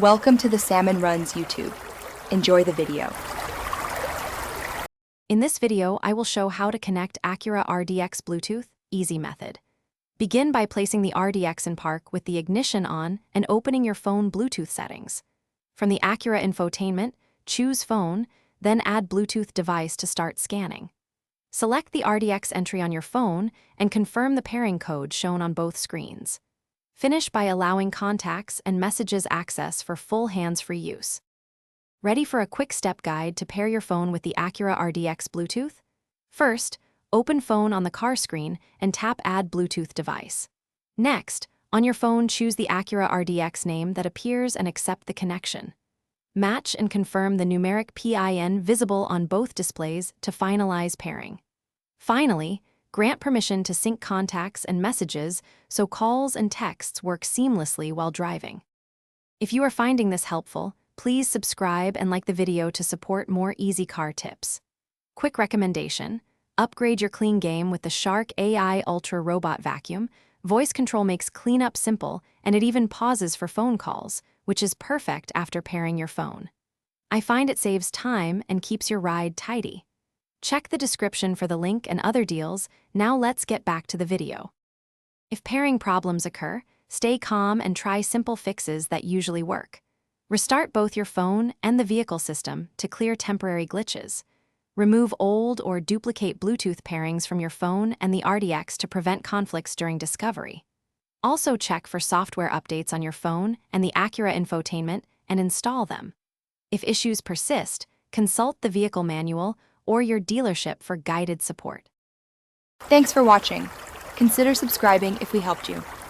Welcome to the Salmon Runs YouTube. Enjoy the video. In this video, I will show how to connect Acura RDX Bluetooth, easy method. Begin by placing the RDX in park with the ignition on and opening your phone Bluetooth settings. From the Acura infotainment, choose Phone, then add Bluetooth device to start scanning. Select the RDX entry on your phone and confirm the pairing code shown on both screens. Finish by allowing contacts and messages access for full hands-free use. Ready for a quick step guide to pair your phone with the Acura RDX Bluetooth? First, open Phone on the car screen and tap Add Bluetooth device. Next, on your phone, choose the Acura RDX name that appears and accept the connection. Match and confirm the numeric PIN visible on both displays to finalize pairing. Finally, grant permission to sync contacts and messages so calls and texts work seamlessly while driving. If you are finding this helpful, please subscribe and like the video to support more easy car tips. Quick recommendation: upgrade your clean game with the Shark AI Ultra Robot Vacuum. Voice control makes cleanup simple, and it even pauses for phone calls, which is perfect after pairing your phone. I find it saves time and keeps your ride tidy. Check the description for the link and other deals. Now let's get back to the video. If pairing problems occur, stay calm and try simple fixes that usually work. Restart both your phone and the vehicle system to clear temporary glitches. Remove old or duplicate Bluetooth pairings from your phone and the RDX to prevent conflicts during discovery. Also check for software updates on your phone and the Acura infotainment and install them. If issues persist, consult the vehicle manual or your dealership for guided support. Thanks for watching. Consider subscribing if we helped you.